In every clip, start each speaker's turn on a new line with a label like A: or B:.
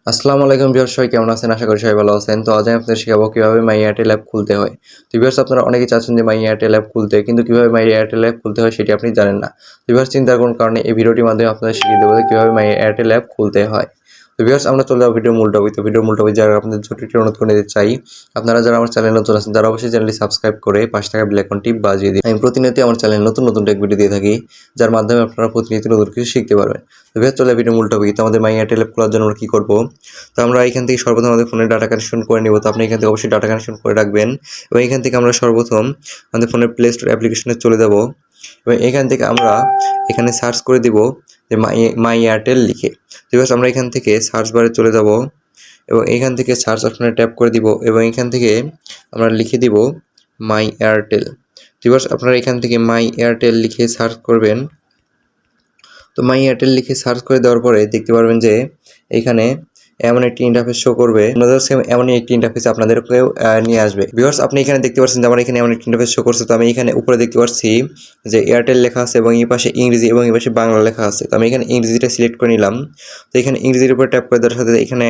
A: আসসালামু আলাইকুম ভিউয়ার্স, সবাই কেমন আছেন? আশা করি সবাই ভালো আছেন। তো আজ আমি আপনাদের শেখাবো কিভাবে মাই এয়ারটেল অ্যাপ খুলতে হয়। তো ভিউয়ার্স, আপনারা অনেকেই চাচ্ছেন যে মাই এয়ারটেল অ্যাপ খুলতে, কিন্তু কিভাবে মাই এয়ারটেল অ্যাপ খুলতে হয় সেটি আপনি জানেন না। তো ভিউয়ার্স, চিন্তার কোনো কারণে এই ভিডিওটির মাধ্যমে আপনাদের শিখিয়ে দেবো কিভাবে মাই এয়ারটেল অ্যাপ খুলতে হয়। তো ভিউয়ার্স, আমরা চলে যাবো ভিডিওর মূল টপিক। তো ভিডিওর মূল টপিক যারা আপনাদের ছোট একটি অনুরোধ করে দিতে চাই, আপনারা যারা আমার চ্যানেলে নতুন আছেন তারা অবশ্যই চ্যানেলটি সাবস্ক্রাইব করে পাশে থাকা বেল আইকনটি বাজিয়ে দিন। আমি প্রতিনিয়ত আমার চ্যানেলে নতুন নতুন টেক ভিডিও দিয়ে থাকি, যার মাধ্যমে আপনারা প্রতিনিয়ত নতুন কিছু শিখতে পারবেন। তো ভিউয়ার্স, চলে ভিডিওর মূল টপিক। তো আমাদের মাই এয়ারটেল অ্যাপ খোলার জন্য আমরা কী করবো? তো আমরা এখান থেকে সর্বপ্রথম আমাদের ফোনে ডাটা কানেকশন করে নিব। তো আপনি এখান থেকে অবশ্যই ডাটা কানেকশন করে রাখবেন এবং এখান থেকে আমরা সর্বপ্রথম আমাদের ফোনের প্লে স্টোর অ্যাপ্লিকেশনে চলে যাব এবং এখান থেকে আমরা এখানে সার্চ করে দিব যে মাই এয়ারটেল লিখে। তো এবার আমরা এখান থেকে সার্চ বারে চলে যাব এবং এখান থেকে সার্চ অপশনে ট্যাপ করে দিব এবং এখান থেকে আমরা লিখে দিব মাই এয়ারটেল। তো এবার আপনারা এখান থেকে মাই এয়ারটেল লিখে সার্চ করবেন। তো মাই এয়ারটেল লিখে সার্চ করে দেওয়ার পরে দেখতে পারবেন যে এখানে এমন একটি ইন্টারফেস শো করবে, আপনাদের সেম এমনই একটি ইন্টারফেস আপনাদেরকেও নিয়ে আসবে। ভিউয়ার্স, আপনি এখানে দেখতে পাচ্ছেন যে আমার এখানে এমন একটি ইন্টারফেস শো করছে। তো আমি এখানে উপরে দেখতে পাচ্ছি যে এয়ারটেল লেখা আছে এবং এই পাশে ইংরেজি এবং এই পাশে বাংলা লেখা আছে। তো আমি এখানে ইংরেজিটা সিলেক্ট করে নিলাম। তো এখানে ইংরেজির উপরে ট্যাপ করে দেওয়ার সাথে এখানে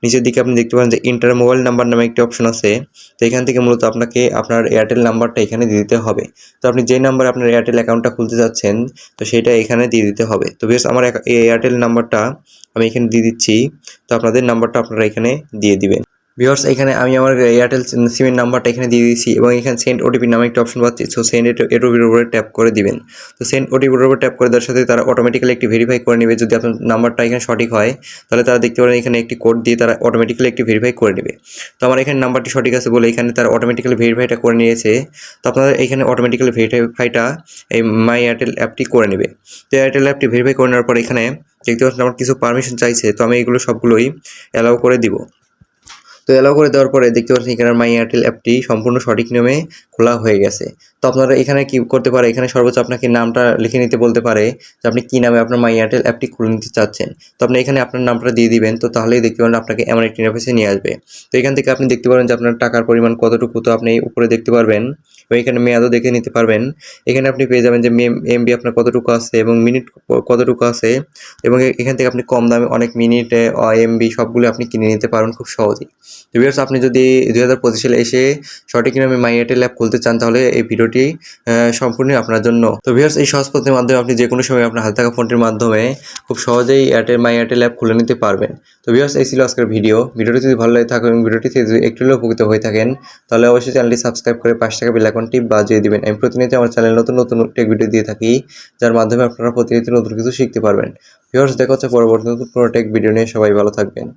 A: নিচের দিকে আপনি দেখতে পারেন যে ইন্টার মোবাইল নাম্বার নামে একটি অপশন আছে। তো এখান থেকে মূলত আপনাকে আপনার এয়ারটেল নাম্বারটা এখানে দিয়ে দিতে হবে। তো আপনি যে নাম্বারে আপনার এয়ারটেল অ্যাকাউন্টটা খুলতে যাচ্ছেন তো সেইটা এখানে দিয়ে দিতে হবে। তো বেশ, আমার এয়ারটেল নাম্বারটা আমি এখানে দিয়ে দিচ্ছি। তো আপনাদের নাম্বারটা আপনারা এখানে দিয়ে দিবেন। ভিউয়ার্স, এখানে আমি আমার এয়ারটেল সিমের নাম্বারটা এখানে দিয়ে দিয়েছি এবং এখানে সেন্ড ওটিপি নামে একটা অপশন পাচ্ছি। সো সেন্ড ওটিপির উপরে ট্যাপ করে দিবেন। তো সেন্ড ওটিপির উপরে ট্যাপ করে দেওয়ার সাথে তারা অটোমেটিক্যালি একটি ভেরিফাই করে নেবে। যদি আপনার নাম্বারটা এখানে সঠিক হয় তাহলে তারা দেখতে পারেন এখানে একটি কোড দিয়ে তারা অটোমেটিক্যালি একটি ভেরিফাই করে নেবে। তো আমার এখানে নাম্বারটি সঠিক আছে বলে এখানে তারা অটোমেটিক্যালি ভেরিফাইটা করে নিয়েছে। তো আপনারা এখানে অটোমেটিক্যালি ভেরিফাইটা এই মাই এয়ারটেল অ্যাপটি করে নেবে। তো এয়ারটেল অ্যাপটি ভেরিফাই করে নেওয়ার পর এখানে দেখতে পাচ্ছেন আমার কিছু পারমিশন চাইছে। তো আমি এগুলো সবগুলোই অ্যালাউ করে দিব। তো অ্যালাউ করে দেওয়ার পরে দেখতে পাচ্ছেন এখানে মাই এয়ারটেল অ্যাপটি সম্পূর্ণ সঠিক নিয়মে খোলা হয়ে গেছে। তো আপনারা এখানে কি করতে পারে, এখানে সর্বোচ্চ আপনাকে নামটা লিখে নিতে বলতে পারে যে আপনি কী নামে আপনার মাই এয়ারটেল অ্যাপটি খুলে নিতে চাচ্ছেন। তো আপনি এখানে আপনার নামটা দিয়ে দিবেন। তো তাহলেই দেখতে পারেন আপনাকে এমন একটি ইন্টারফেসে নিয়ে আসবে। তো এখান থেকে আপনি দেখতে পারেন যে আপনার টাকার পরিমাণ কতটুকু, তো আপনি উপরে দেখতে পারবেন এবং এখানে মেয়াদও দেখে নিতে পারবেন। এখানে আপনি পেয়ে যাবেন যে এমবি আপনার কতটুকু আছে এবং মিনিট কতটুকু আছে এবং এখান থেকে আপনি কম দামে অনেক মিনিট এমবি সবগুলো আপনি কিনে নিতে পারেন খুব সহজেই। তো ভিউয়ার্স, আপনি যদি 2025 সালে এসে সঠিক নিয়মে মাই এয়ারটেল অ্যাপ খুলতে চান তাহলে এই ভিডিওটি সম্পূর্ণ আপনার জন্য। তো ভিউয়ার্স, এই সহজ পদ্ধতির মাধ্যমে আপনি যে কোনো সময় আপনার হাতে থাকা ফোনটির মাধ্যমে খুব সহজেই মাই এয়ারটেল অ্যাপ খুলে নিতে পারবেন। তো ভিউয়ার্স, এই ছিল আজকের ভিডিওটি যদি ভালো লাগে থাকে এবং ভিডিওটিতে যদি একটু হলেও উপকৃত হয়ে থাকেন তাহলে অবশ্যই চ্যানেলটি সাবস্ক্রাইব করে পাশে থাকা বেল আইকনটি বাজিয়ে দিবেন। আমি প্রতিনিয়ত আমার চ্যানেলে নতুন নতুন টেক ভিডিও দিয়ে থাকি, যার মাধ্যমে আপনারা প্রতিনিয়ত নতুন কিছু শিখতে পারবেন। ভিউয়ার্স, দেখা হচ্ছে পরবর্তী নতুন কোনো টেক ভিডিও নিয়ে। সবাই ভালো থাকবেন।